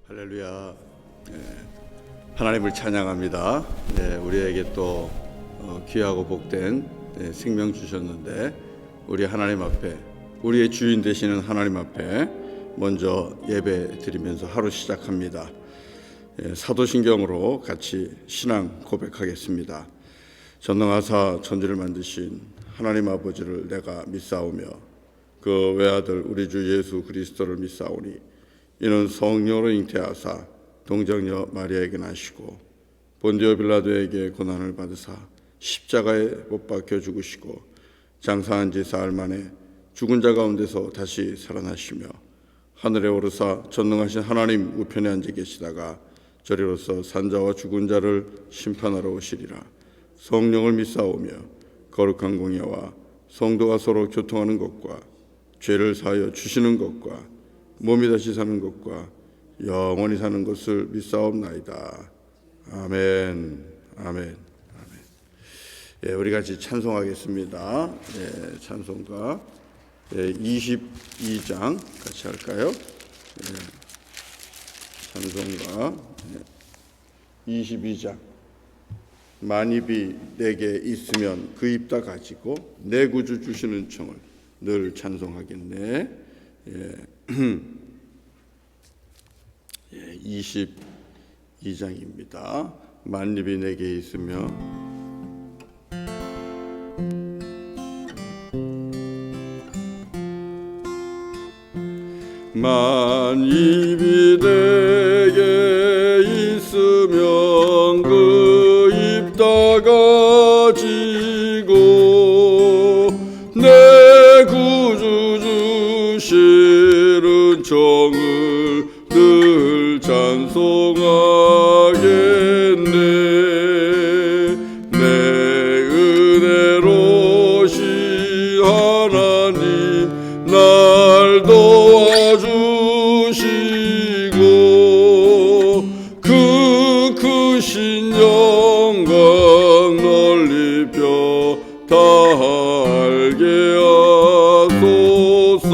할렐루야. 하나님을 찬양합니다. 우리에게 또 귀하고 복된 생명 주셨는데 우리 하나님 앞에, 우리의 주인 되시는 하나님 앞에 먼저 예배 드리면서 하루 시작합니다. 사도신경으로 같이 신앙 고백하겠습니다. 전능하사 천지를 만드신 하나님 아버지를 내가 믿사오며 그 외아들 우리 주 예수 그리스도를 믿사오니 이는 성령으로 잉태하사 동정녀 마리아에게 나시고 본디오 빌라도에게 고난을 받으사 십자가에 못 박혀 죽으시고 장사한 지 사흘 만에 죽은 자 가운데서 다시 살아나시며 하늘에 오르사 전능하신 하나님 우편에 앉아 계시다가 저리로서 산자와 죽은 자를 심판하러 오시리라. 성령을 믿사오며 거룩한 공예와 성도가 서로 교통하는 것과 죄를 사하여 주시는 것과 몸이 다시 사는 것과 영원히 사는 것을 믿사옵나이다. 아멘. 아멘. 아멘. 우리 같이 찬송하겠습니다. 찬송가 22장 같이 할까요? 찬송가 22장. 만입이 내게 있으면 그 입 다 가지고 내 구주 주시는 청을 늘 찬송하겠네. 22장입니다. 만입이 내게 있으며 만입이 내게 있으면 그 입 다 가지고 내 구주 주시는 청을 늘 찬송하겠네. 내 은혜로신 하나님 날 도와주시고 그 크신 영광 널리 펴 다 알게 하소서.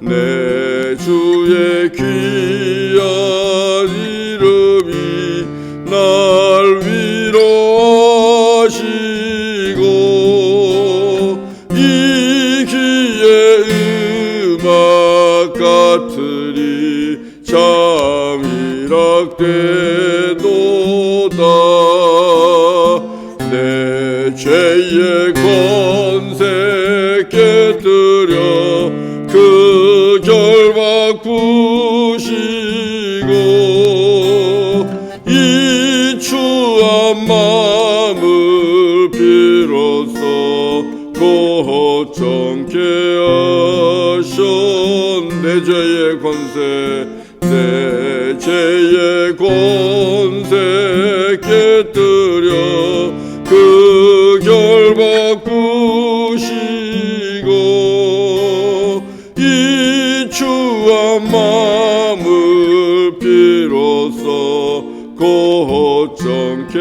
내 주의 귀한 이름이 날 위로하시고 이 귀의 음악 같으리 참 희락되도다. 내 죄의 권세 깨뜨려 그 결박 부시고 이 추한 마음을 비로소 고정케 하셨. 내 죄의 권세, 내 죄의 권세 깨뜨려 그 결박 부시고 이 추한 마음을 비로소 고정케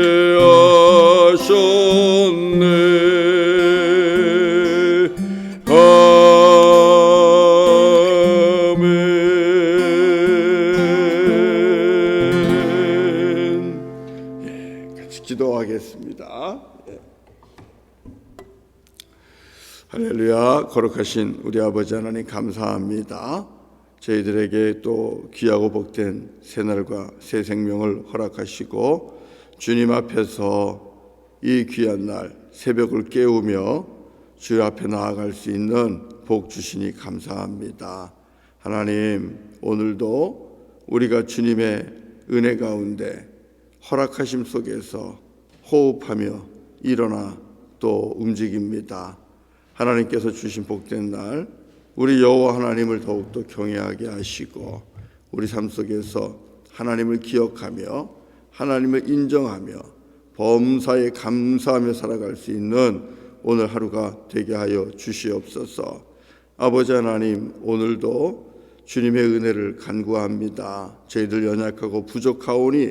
하셨네. 아멘. 같이 기도하겠습니다. 할렐루야. 거룩하신 우리 아버지 하나님 감사합니다. 저희들에게 또 귀하고 복된 새날과 새 생명을 허락하시고 주님 앞에서 이 귀한 날 새벽을 깨우며 주 앞에 나아갈 수 있는 복 주시니 감사합니다. 하나님, 오늘도 우리가 주님의 은혜 가운데 허락하심 속에서 호흡하며 일어나 또 움직입니다. 하나님께서 주신 복된 날 우리 여호와 하나님을 더욱더 경외하게 하시고 우리 삶 속에서 하나님을 기억하며 하나님을 인정하며 범사에 감사하며 살아갈 수 있는 오늘 하루가 되게 하여 주시옵소서. 아버지 하나님, 오늘도 주님의 은혜를 간구합니다. 저희들 연약하고 부족하오니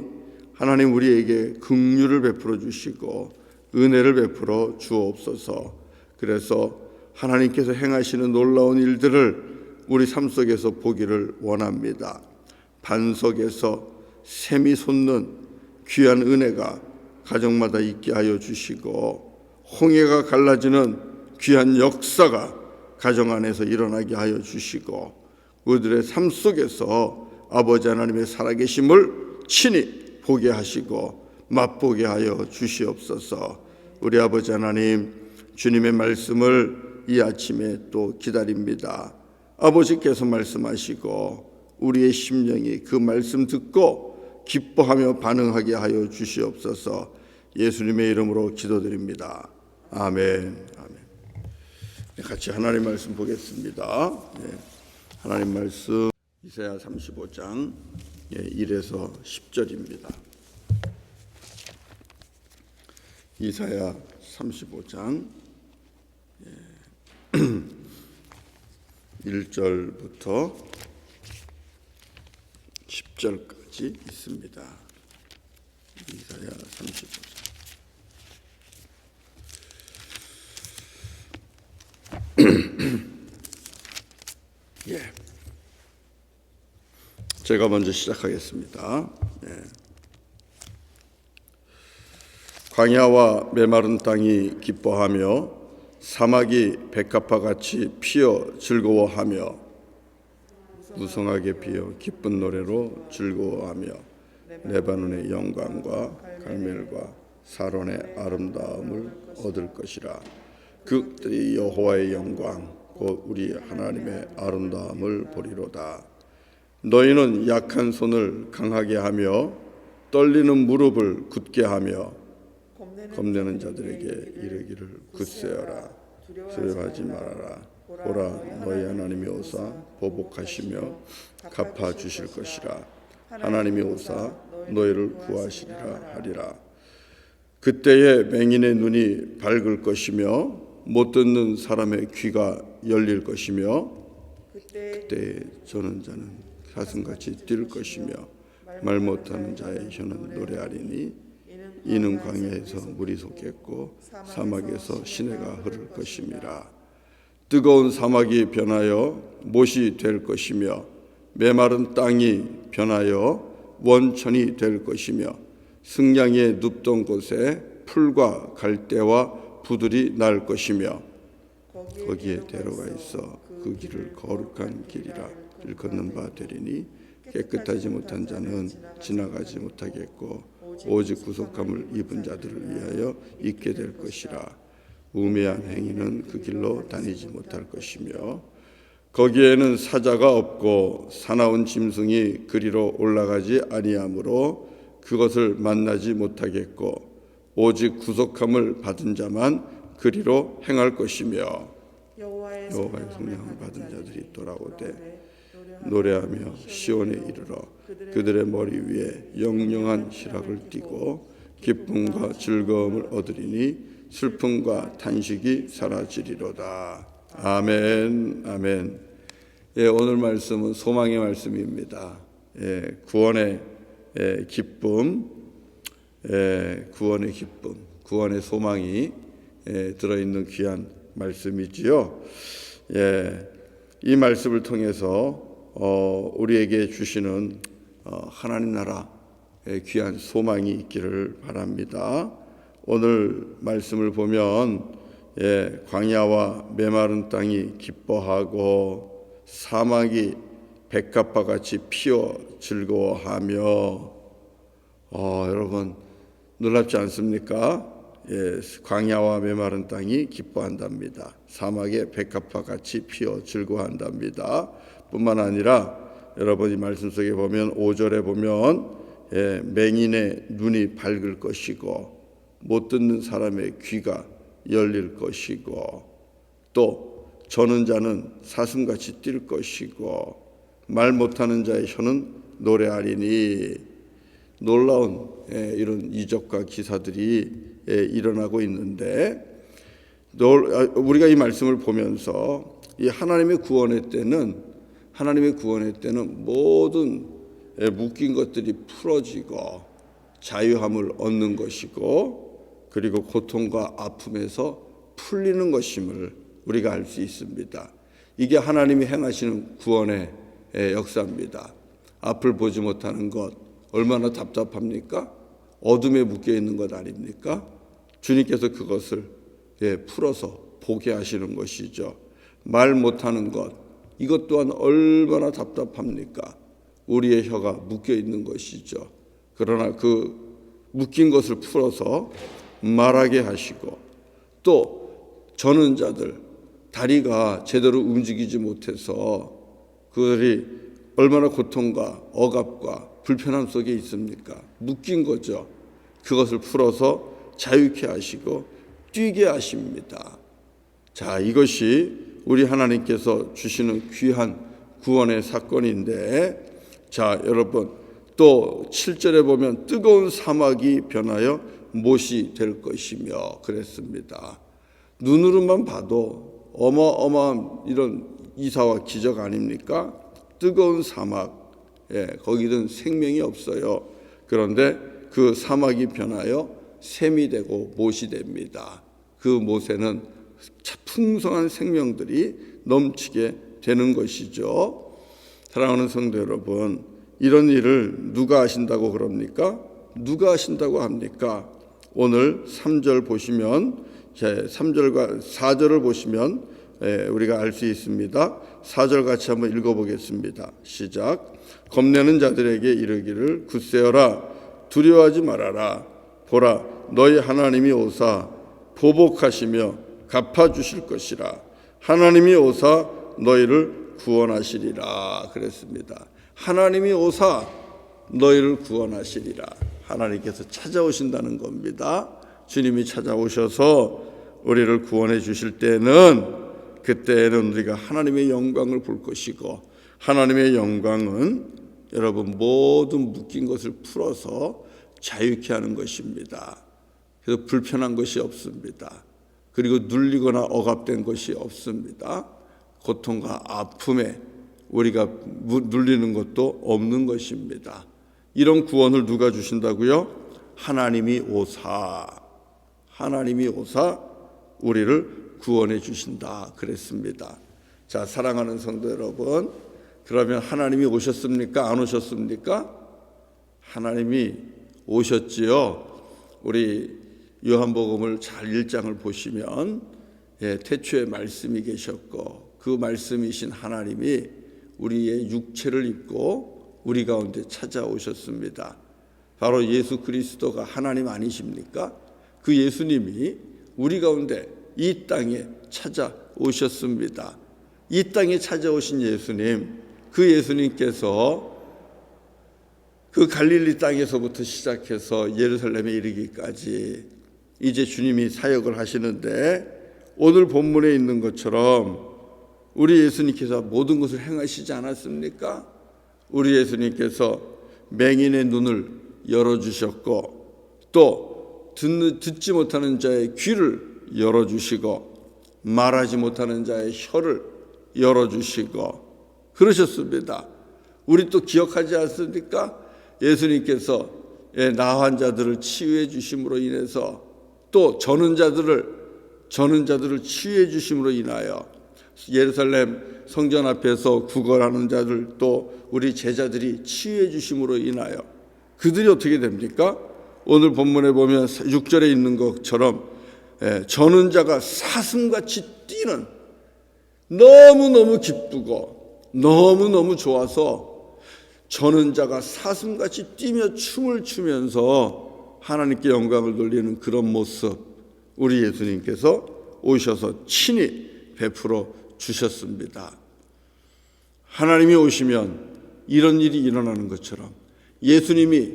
하나님 우리에게 긍휼을 베풀어 주시고 은혜를 베풀어 주옵소서. 그래서 하나님께서 행하시는 놀라운 일들을 우리 삶 속에서 보기를 원합니다. 반석에서 샘이 솟는 귀한 은혜가 가정마다 있게 하여 주시고, 홍해가 갈라지는 귀한 역사가 가정 안에서 일어나게 하여 주시고, 우리들의 삶 속에서 아버지 하나님의 살아계심을 친히 보게 하시고 맛보게 하여 주시옵소서. 우리 아버지 하나님, 주님의 말씀을 이 아침에 또 기다립니다. 아버지께서 말씀하시고 우리의 심령이 그 말씀 듣고 기뻐하며 반응하게 하여 주시옵소서. 예수님의 이름으로 기도드립니다. 아멘. 아멘. 같이 하나님 말씀 보겠습니다. 하나님 말씀 이사야 35장 1에서 10절입니다. 이사야 35장 1절부터 10절까지 있습니다. 이사야 35장. 제가 먼저 시작하겠습니다. 광야와 메마른 땅이 기뻐하며 사막이 백합화같이 피어 즐거워하며 무성하게 피어 기쁜 노래로 즐거워하며 레바논의 영광과 갈멜과 사론의 아름다움을 얻을 것이라. 그들이 여호와의 영광 곧 우리 하나님의 아름다움을 보리로다. 너희는 약한 손을 강하게 하며 떨리는 무릎을 굳게 하며 겁내는 자들에게 이르기를 굳세어라. 두려워하지 말아라. 보라, 너희 하나님이 오사 보복하시며 갚아주실 것이라. 하나님이 오사 너희를 구하시리라 하리라. 그때에 맹인의 눈이 밝을 것이며 못 듣는 사람의 귀가 열릴 것이며, 그때에 저는 자는 사슴같이 뛸 것이며 말 못하는 자의 혀는 노래하리니 이는 광야에서 물이 솟겠고 사막에서 시내가 흐를 것임이라. 뜨거운 사막이 변하여 못이 될 것이며 메마른 땅이 변하여 원천이 될 것이며 승량이 눕던 곳에 풀과 갈대와 부들이 날 것이며 거기에 대로가 있어 그 길을 거룩한 길이라 길 걷는 바 되리니 깨끗하지 못한 자는 지나가지 못하겠고 오직 구속함을 입은 자들을 위하여 있게 될 것이라. 우매한 행위는 그 길로 다니지 못할 것이며 거기에는 사자가 없고 사나운 짐승이 그리로 올라가지 아니하므로 그것을 만나지 못하겠고 오직 구속함을 받은 자만 그리로 행할 것이며 여호와의 성령을 받은 자들이 돌아오되 노래하며 시온에 이르러 그들의 머리 위에 영영한 희락을 띠고 기쁨과 즐거움을 얻으리니 슬픔과 탄식이 사라지리로다. 아멘. 아멘. 오늘 말씀은 소망의 말씀입니다. 구원의 기쁨, 구원의 기쁨, 구원의 소망이 들어있는 귀한 말씀이지요. 이 말씀을 통해서 우리에게 주시는 하나님 나라의 귀한 소망이 있기를 바랍니다. 오늘 말씀을 보면 광야와 메마른 땅이 기뻐하고 사막이 백합화같이 피어 즐거워하며, 여러분 놀랍지 않습니까? 광야와 메마른 땅이 기뻐한답니다. 사막에 백합화같이 피어 즐거워한답니다. 뿐만 아니라 여러분이 말씀 속에 보면 5절에 보면 맹인의 눈이 밝을 것이고 못 듣는 사람의 귀가 열릴 것이고 또 저는 자는 사슴같이 뛸 것이고 말 못하는 자의 혀는 노래하리니, 놀라운 이런 이적과 기사들이 일어나고 있는데, 우리가 이 말씀을 보면서 이 하나님의 구원의 때는 모든 묶인 것들이 풀어지고 자유함을 얻는 것이고 그리고 고통과 아픔에서 풀리는 것임을 우리가 알 수 있습니다. 이게 하나님이 행하시는 구원의 역사입니다. 앞을 보지 못하는 것 얼마나 답답합니까? 어둠에 묶여 있는 것 아닙니까? 주님께서 그것을 풀어서 보게 하시는 것이죠. 말 못하는 것 이것 또한 얼마나 답답합니까? 우리의 혀가 묶여 있는 것이죠. 그러나 그 묶인 것을 풀어서 말하게 하시고, 또 저는 자들 다리가 제대로 움직이지 못해서 그들이 얼마나 고통과 억압과 불편함 속에 있습니까? 묶인 거죠. 그것을 풀어서 자유케 하시고 뛰게 하십니다. 자, 이것이 우리 하나님께서 주시는 귀한 구원의 사건인데, 자, 여러분 또 7절에 보면 뜨거운 사막이 변하여 못이 될 것이며 그랬습니다. 눈으로만 봐도 어마어마한 이런 이사와 기적 아닙니까? 뜨거운 사막, 거기는 생명이 없어요. 그런데 그 사막이 변하여 샘이 되고 못이 됩니다. 그 못에는 풍성한 생명들이 넘치게 되는 것이죠. 사랑하는 성도 여러분, 이런 일을 누가 하신다고 그럽니까? 누가 하신다고 합니까? 오늘 3절 보시면 3절과 4절을 보시면 우리가 알 수 있습니다. 4절 같이 한번 읽어보겠습니다. 시작. 겁내는 자들에게 이르기를 굳세어라 두려워하지 말아라. 보라 너희 하나님이 오사 보복하시며 갚아주실 것이라. 하나님이 오사 너희를 구원하시리라 그랬습니다. 하나님이 오사 너희를 구원하시리라. 하나님께서 찾아오신다는 겁니다. 주님이 찾아오셔서 우리를 구원해 주실 때는, 그때는 우리가 하나님의 영광을 볼 것이고, 하나님의 영광은 여러분 모든 묶인 것을 풀어서 자유케 하는 것입니다. 그래서 불편한 것이 없습니다. 그리고 눌리거나 억압된 것이 없습니다. 고통과 아픔에 우리가 눌리는 것도 없는 것입니다. 이런 구원을 누가 주신다고요? 하나님이 오사, 하나님이 오사 우리를 구원해 주신다 그랬습니다. 자, 사랑하는 성도 여러분, 그러면 하나님이 오셨습니까? 안 오셨습니까? 하나님이 오셨지요. 우리 요한복음을 잘 1장을 보시면 태초에 말씀이 계셨고, 그 말씀이신 하나님이 우리의 육체를 입고 우리 가운데 찾아오셨습니다. 바로 예수 그리스도가 하나님 아니십니까? 그 예수님이 우리 가운데 이 땅에 찾아오셨습니다. 이 땅에 찾아오신 예수님, 그 예수님께서 그 갈릴리 땅에서부터 시작해서 예루살렘에 이르기까지 이제 주님이 사역을 하시는데, 오늘 본문에 있는 것처럼 우리 예수님께서 모든 것을 행하시지 않았습니까? 우리 예수님께서 맹인의 눈을 열어주셨고, 또 듣지 못하는 자의 귀를 열어주시고, 말하지 못하는 자의 혀를 열어주시고 그러셨습니다. 우리 또 기억하지 않습니까? 예수님께서 나 환자들을 치유해 주심으로 인해서, 또 저는 자들을 치유해 주심으로 인하여 예루살렘 성전 앞에서 구걸하는 자들, 또 우리 제자들이 치유해 주심으로 인하여 그들이 어떻게 됩니까? 오늘 본문에 보면 6절에 있는 것처럼 저는 자가 사슴같이 뛰는, 너무너무 기쁘고 너무너무 좋아서 저는 자가 사슴같이 뛰며 춤을 추면서 하나님께 영광을 돌리는 그런 모습, 우리 예수님께서 오셔서 친히 베풀어 주셨습니다. 하나님이 오시면 이런 일이 일어나는 것처럼 예수님이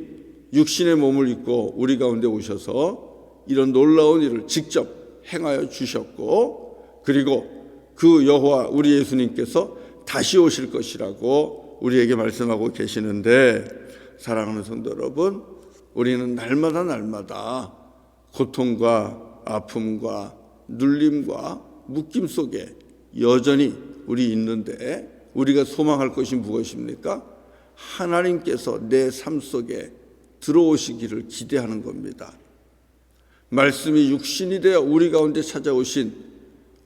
육신의 몸을 입고 우리 가운데 오셔서 이런 놀라운 일을 직접 행하여 주셨고, 그리고 그 여호와 우리 예수님께서 다시 오실 것이라고 우리에게 말씀하고 계시는데, 사랑하는 성도 여러분, 우리는 날마다 고통과 아픔과 눌림과 묶임 속에 여전히 우리 있는데, 우리가 소망할 것이 무엇입니까? 하나님께서 내 삶 속에 들어오시기를 기대하는 겁니다. 말씀이 육신이 되어 우리 가운데 찾아오신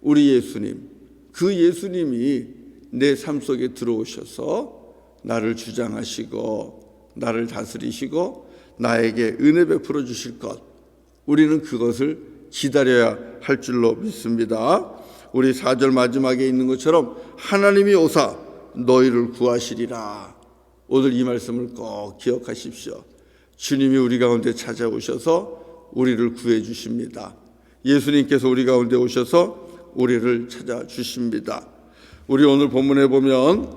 우리 예수님, 그 예수님이 내 삶 속에 들어오셔서 나를 주장하시고 나를 다스리시고 나에게 은혜 베풀어 주실 것, 우리는 그것을 기다려야 할 줄로 믿습니다. 우리 4절 마지막에 있는 것처럼 하나님이 오사 너희를 구하시리라. 오늘 이 말씀을 꼭 기억하십시오. 주님이 우리 가운데 찾아오셔서 우리를 구해 주십니다. 예수님께서 우리 가운데 오셔서 우리를 찾아주십니다. 우리 오늘 본문에 보면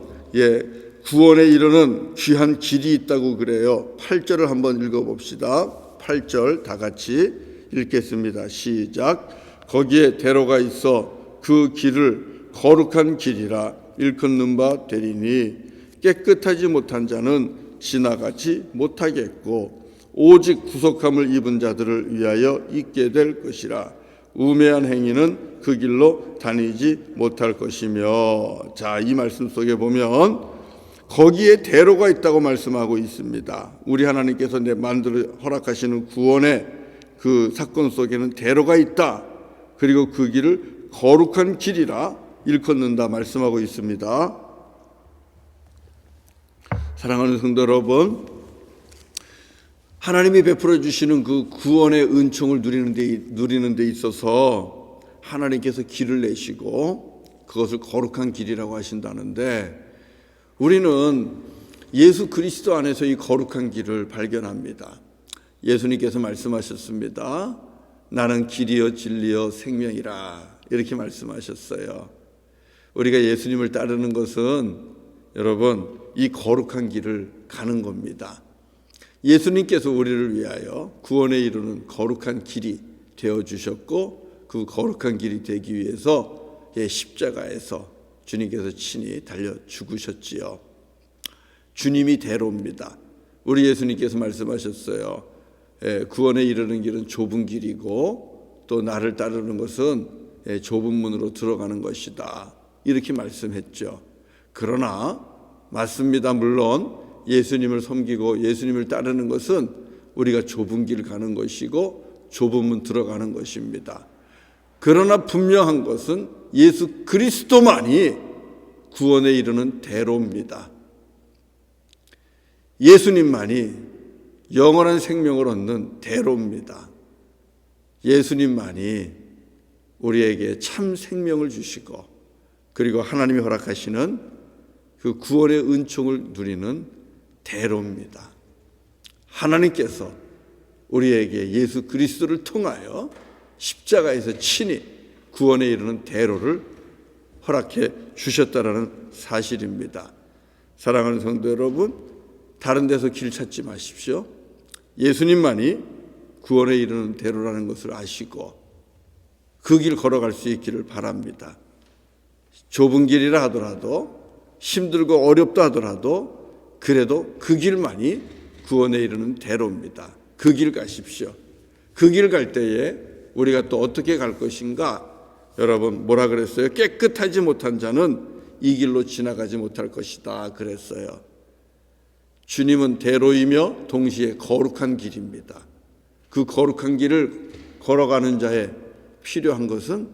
구원에 이르는 귀한 길이 있다고 그래요. 8절을 한번 읽어봅시다. 8절 다 같이 읽겠습니다. 시작. 거기에 대로가 있어 그 길을 거룩한 길이라 일컫는 바 되리니 깨끗하지 못한 자는 지나가지 못하겠고 오직 구속함을 입은 자들을 위하여 있게 될 것이라. 우매한 행위는 그 길로 다니지 못할 것이며. 자, 이 말씀 속에 보면 거기에 대로가 있다고 말씀하고 있습니다. 우리 하나님께서 만들어 허락하시는 구원의 그 사건 속에는 대로가 있다. 그리고 그 길을 거룩한 길이라 일컫는다 말씀하고 있습니다. 사랑하는 성도 여러분, 하나님이 베풀어 주시는 그 구원의 은총을 누리는 데 있어서 하나님께서 길을 내시고 그것을 거룩한 길이라고 하신다는데, 우리는 예수 그리스도 안에서 이 거룩한 길을 발견합니다. 예수님께서 말씀하셨습니다. 나는 길이요 진리요 생명이라, 이렇게 말씀하셨어요. 우리가 예수님을 따르는 것은 여러분 이 거룩한 길을 가는 겁니다. 예수님께서 우리를 위하여 구원에 이르는 거룩한 길이 되어주셨고, 그 거룩한 길이 되기 위해서 십자가에서 주님께서 친히 달려 죽으셨지요. 주님이 대로입니다. 우리 예수님께서 말씀하셨어요. 구원에 이르는 길은 좁은 길이고 또 나를 따르는 것은 좁은 문으로 들어가는 것이다, 이렇게 말씀했죠. 그러나 맞습니다. 물론 예수님을 섬기고 예수님을 따르는 것은 우리가 좁은 길 가는 것이고 좁은 문 들어가는 것입니다. 그러나 분명한 것은 예수 그리스도만이 구원에 이르는 대로입니다. 예수님만이 영원한 생명을 얻는 대로입니다. 예수님만이 우리에게 참 생명을 주시고 그리고 하나님이 허락하시는 그 구원의 은총을 누리는 대로입니다. 하나님께서 우리에게 예수 그리스도를 통하여 십자가에서 친히 구원에 이르는 대로를 허락해 주셨다라는 사실입니다. 사랑하는 성도 여러분, 다른 데서 길 찾지 마십시오. 예수님만이 구원에 이르는 대로라는 것을 아시고 그 길 걸어갈 수 있기를 바랍니다. 좁은 길이라 하더라도, 힘들고 어렵다 하더라도 그래도 그 길만이 구원에 이르는 대로입니다. 그 길 가십시오. 그 길 갈 때에 우리가 또 어떻게 갈 것인가? 여러분 뭐라 그랬어요? 깨끗하지 못한 자는 이 길로 지나가지 못할 것이다 그랬어요. 주님은 대로이며 동시에 거룩한 길입니다. 그 거룩한 길을 걸어가는 자에 필요한 것은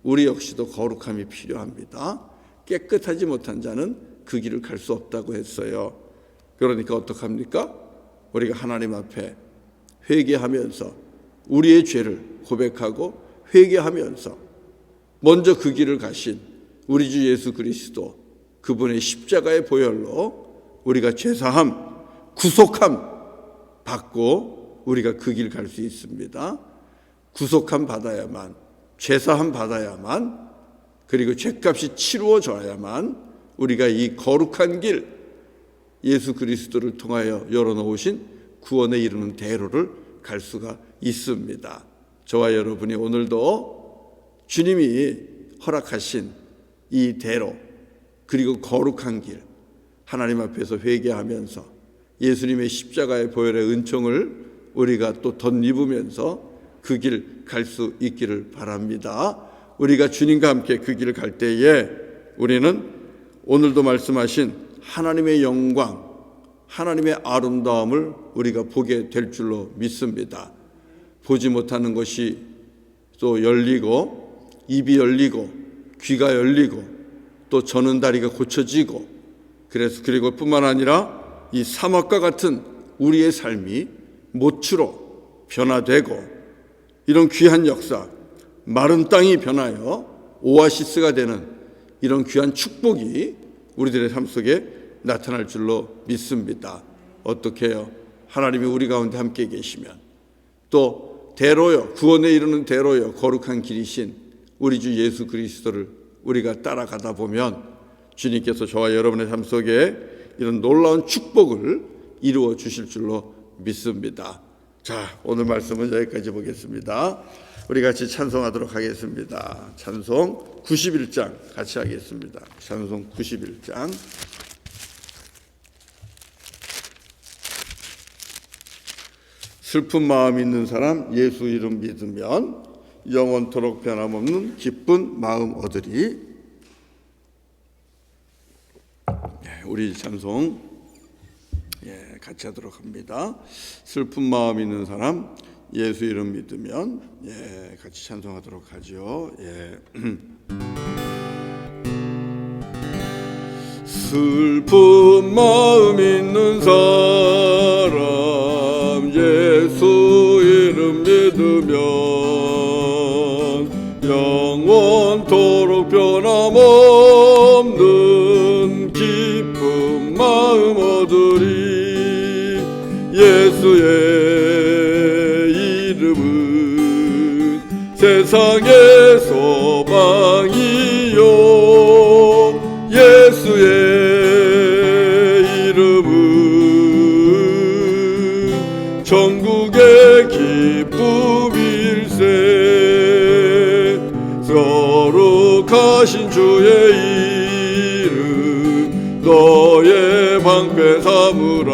우리 역시도 거룩함이 필요합니다. 깨끗하지 못한 자는 그 길을 갈 수 없다고 했어요. 그러니까 어떡합니까? 우리가 하나님 앞에 회개하면서 우리의 죄를 고백하고 회개하면서 먼저 그 길을 가신 우리 주 예수 그리스도, 그분의 십자가의 보혈로 우리가 죄사함, 구속함 받고 우리가 그 길 갈 수 있습니다. 구속함 받아야만, 죄사함 받아야만, 그리고 죄값이 치루어져야만 우리가 이 거룩한 길, 예수 그리스도를 통하여 열어놓으신 구원에 이르는 대로를 갈 수가 있습니다. 저와 여러분이 오늘도 주님이 허락하신 이 대로, 그리고 거룩한 길, 하나님 앞에서 회개하면서 예수님의 십자가의 보혈의 은총을 우리가 또 덧입으면서 그 길 갈 수 있기를 바랍니다. 우리가 주님과 함께 그 길을 갈 때에 우리는 오늘도 말씀하신 하나님의 영광, 하나님의 아름다움을 우리가 보게 될 줄로 믿습니다. 보지 못하는 것이 또 열리고, 입이 열리고, 귀가 열리고, 또 저는 다리가 고쳐지고, 그리고 뿐만 아니라 이 사막과 같은 우리의 삶이 모추로 변화되고 이런 귀한 역사, 마른 땅이 변하여 오아시스가 되는 이런 귀한 축복이 우리들의 삶 속에 나타날 줄로 믿습니다. 어떻게 해요? 하나님이 우리 가운데 함께 계시면, 또 대로요, 구원에 이르는 대로요, 거룩한 길이신 우리 주 예수 그리스도를 우리가 따라가다 보면 주님께서 저와 여러분의 삶 속에 이런 놀라운 축복을 이루어 주실 줄로 믿습니다. 자, 오늘 말씀은 여기까지 보겠습니다. 우리 같이 찬송하도록 하겠습니다. 찬송 91장 같이 하겠습니다. 찬송 91장. 슬픈 마음 있는 사람 예수 이름 믿으면 영원토록 변함없는 기쁜 마음 얻으리. 우리 찬송 같이 하도록 합니다. 슬픈 마음 있는 사람 예수 이름 믿으면 같이 찬송하도록 하죠. 슬픈 마음 있는 사람 예수 이름 믿으면 영원토록 변함없는 기쁜 마음 얻으리. 예수의 이름은 세상의 소망이요, 예수의 이름은 천국의 기쁨일세. 거룩하신 주의 이름 너의 방패 삼으라.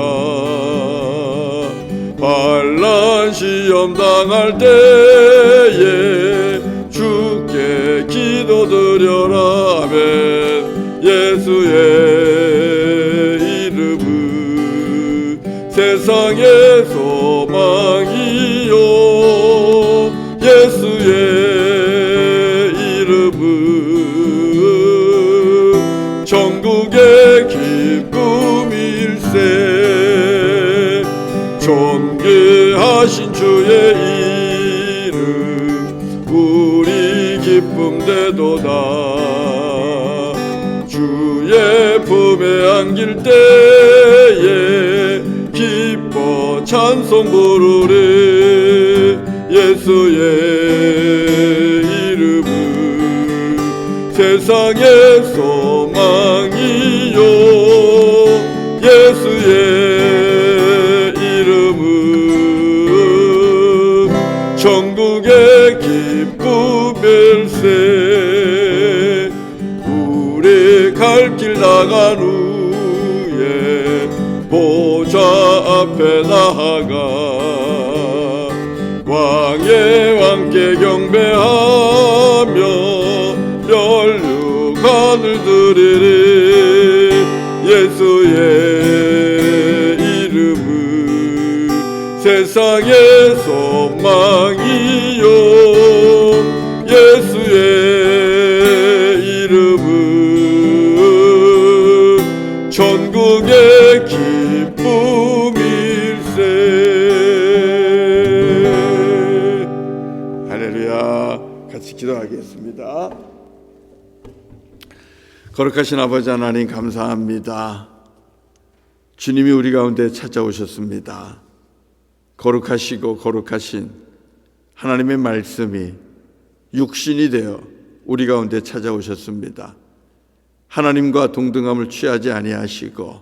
환난 시험 당할 때에 주께 기도드려라. 아멘. 예수의 이름은 세상의 소망이요, 예수의 이름은 천국의 기쁨일세. 존귀하신 주의 이름 우리 기쁨되도다. 주의 품에 안길 때에 기뻐 찬송 부르리. 예수의 이름은 세상의 소망이요, 예수의 천국의 기쁨일세. 우리 갈 길 나간 후에 보좌 앞에 나아가 왕의 왕께 경배하며 면류관을 드리리. 예수의 이름은 세상의 소망이요, 예수의 이름은 천국의 기쁨일세. 할렐루야. 같이 기도하겠습니다. 거룩하신 아버지 하나님 감사합니다. 주님이 우리 가운데 찾아오셨습니다. 거룩하시고 거룩하신 하나님의 말씀이 육신이 되어 우리 가운데 찾아오셨습니다. 하나님과 동등함을 취하지 아니하시고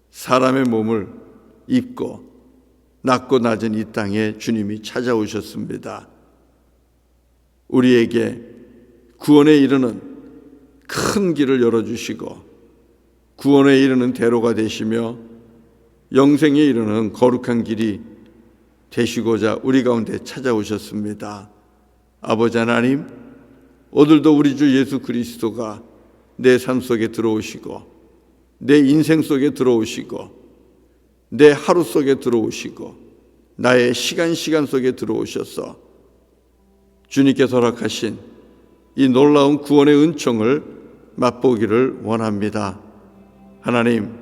사람의 몸을 입고 낮고 낮은 이 땅에 주님이 찾아오셨습니다. 우리에게 구원에 이르는 큰 길을 열어주시고 구원에 이르는 대로가 되시며 영생에 이르는 거룩한 길이 되시고자 우리 가운데 찾아오셨습니다. 아버지 하나님, 오늘도 우리 주 예수 그리스도가 내 삶 속에 들어오시고 내 인생 속에 들어오시고 내 하루 속에 들어오시고 나의 시간 속에 들어오셔서 주님께서 허락하신 이 놀라운 구원의 은총을 맛보기를 원합니다. 하나님,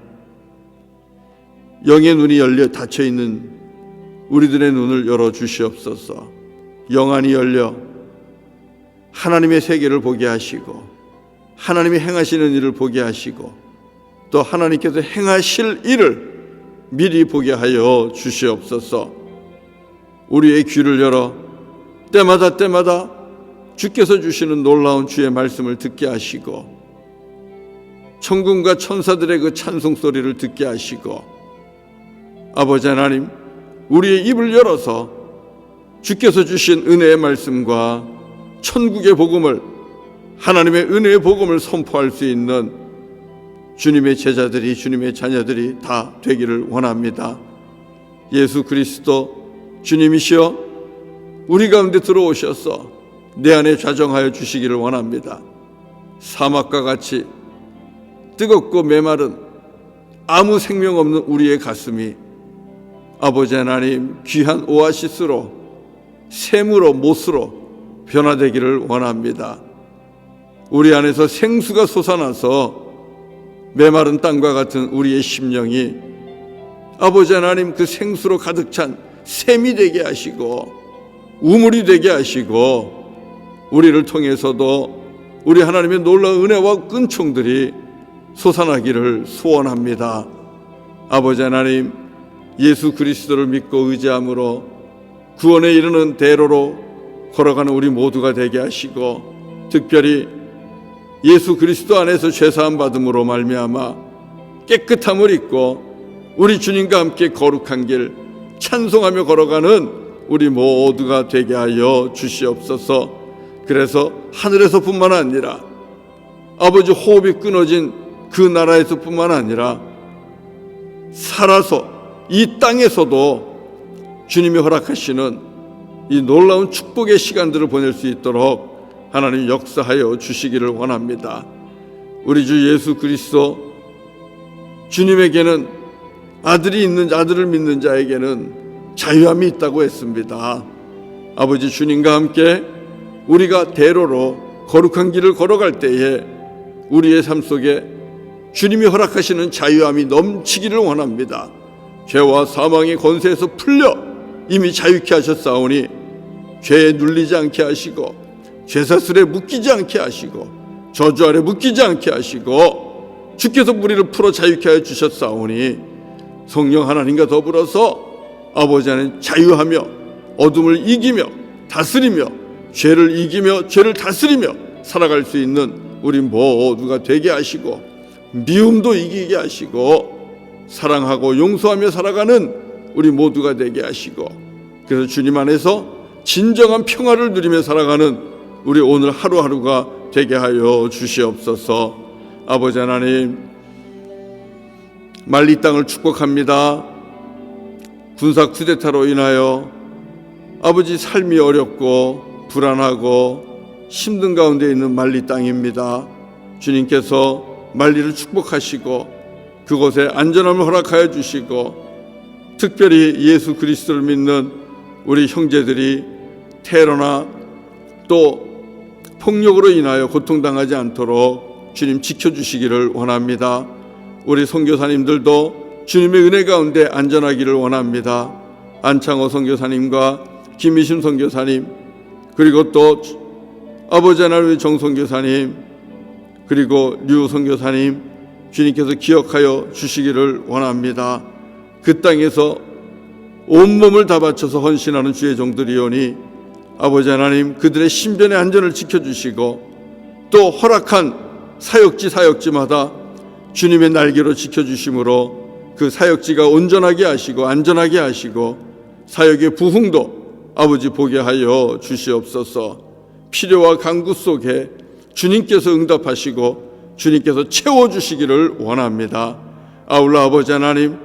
영의 눈이 열려 닫혀있는 우리들의 눈을 열어주시옵소서. 영안이 열려 하나님의 세계를 보게 하시고 하나님이 행하시는 일을 보게 하시고 또 하나님께서 행하실 일을 미리 보게 하여 주시옵소서. 우리의 귀를 열어 때마다 주께서 주시는 놀라운 주의 말씀을 듣게 하시고 천군과 천사들의 그 찬송 소리를 듣게 하시고 아버지 하나님, 우리의 입을 열어서 주께서 주신 은혜의 말씀과 천국의 복음을, 하나님의 은혜의 복음을 선포할 수 있는 주님의 제자들이, 주님의 자녀들이 다 되기를 원합니다. 예수 그리스도 주님이시여 우리 가운데 들어오셔서 내 안에 좌정하여 주시기를 원합니다. 사막과 같이 뜨겁고 메마른 아무 생명 없는 우리의 가슴이 아버지 하나님 귀한 오아시스로, 샘으로, 못으로 변화되기를 원합니다. 우리 안에서 생수가 솟아나서 메마른 땅과 같은 우리의 심령이 아버지 하나님 그 생수로 가득 찬 샘이 되게 하시고 우물이 되게 하시고 우리를 통해서도 우리 하나님의 놀라운 은혜와 끈총들이 솟아나기를 소원합니다. 아버지 하나님, 예수 그리스도를 믿고 의지함으로 구원에 이르는 대로로 걸어가는 우리 모두가 되게 하시고 특별히 예수 그리스도 안에서 죄사함 받음으로 말미암아 깨끗함을 입고 우리 주님과 함께 거룩한 길 찬송하며 걸어가는 우리 모두가 되게 하여 주시옵소서. 그래서 하늘에서뿐만 아니라 아버지 호흡이 끊어진 그 나라에서뿐만 아니라 살아서 이 땅에서도 주님이 허락하시는 이 놀라운 축복의 시간들을 보낼 수 있도록 하나님 역사하여 주시기를 원합니다. 우리 주 예수 그리스도 주님에게는 아들을 믿는 자에게는 자유함이 있다고 했습니다. 아버지 주님과 함께 우리가 대로로 거룩한 길을 걸어갈 때에 우리의 삶 속에 주님이 허락하시는 자유함이 넘치기를 원합니다. 죄와 사망의 권세에서 풀려 이미 자유케 하셨사오니 죄에 눌리지 않게 하시고 죄사슬에 묶이지 않게 하시고 저주 아래 묶이지 않게 하시고 주께서 우리를 풀어 자유케 하여 주셨사오니 성령 하나님과 더불어서 아버지 하나님 자유하며 어둠을 이기며 다스리며 죄를 이기며 죄를 다스리며 살아갈 수 있는 우리 모두가 되게 하시고 미움도 이기게 하시고 사랑하고 용서하며 살아가는 우리 모두가 되게 하시고 그래서 주님 안에서 진정한 평화를 누리며 살아가는 우리 오늘 하루하루가 되게 하여 주시옵소서. 아버지 하나님, 말리 땅을 축복합니다. 군사 쿠데타로 인하여 아버지 삶이 어렵고 불안하고 힘든 가운데 있는 말리 땅입니다. 주님께서 말리를 축복하시고 그곳에 안전함을 허락하여 주시고 특별히 예수 그리스도를 믿는 우리 형제들이 테러나 또 폭력으로 인하여 고통당하지 않도록 주님 지켜주시기를 원합니다. 우리 선교사님들도 주님의 은혜 가운데 안전하기를 원합니다. 안창호 선교사님과 김희심 선교사님 그리고 또 아버지 하나님의 정 선교사님 그리고 류 선교사님 주님께서 기억하여 주시기를 원합니다. 그 땅에서 온몸을 다 바쳐서 헌신하는 주의 종들이오니 아버지 하나님 그들의 신변의 안전을 지켜주시고 또 허락한 사역지마다 주님의 날개로 지켜주심으로 그 사역지가 온전하게 하시고 안전하게 하시고 사역의 부흥도 아버지 보게 하여 주시옵소서. 필요와 간구 속에 주님께서 응답하시고 주님께서 채워주시기를 원합니다. 아울러 아버지 하나님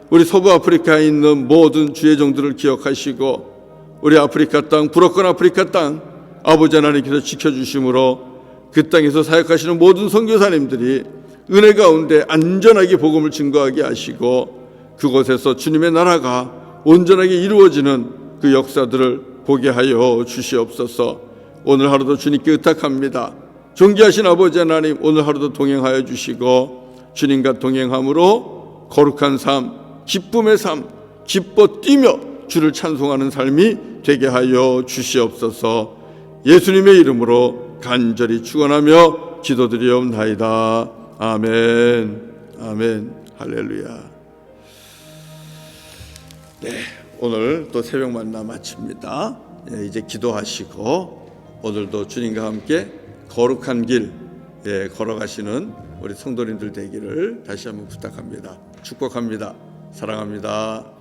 우리 서부 아프리카에 있는 모든 주의 종들을 기억하시고 우리 아프리카 땅 불어권 아프리카 땅 아버지 하나님께서 지켜주심으로 그 땅에서 사역하시는 모든 선교사님들이 은혜 가운데 안전하게 복음을 증거하게 하시고 그곳에서 주님의 나라가 온전하게 이루어지는 그 역사들을 보게 하여 주시옵소서. 오늘 하루도 주님께 의탁합니다. 존귀하신 아버지 하나님 오늘 하루도 동행하여 주시고 주님과 동행함으로 거룩한 삶, 기쁨의 삶, 기뻐 뛰며 주를 찬송하는 삶이 되게 하여 주시옵소서. 예수님의 이름으로 간절히 축원하며 기도드리옵나이다. 아멘. 아멘. 할렐루야. 네, 오늘 또 새벽 만나 마칩니다. 이제 기도하시고 오늘도 주님과 함께 거룩한 길 걸어가시는 우리 성도님들 되기를 다시 한번 부탁합니다. 축복합니다. 사랑합니다.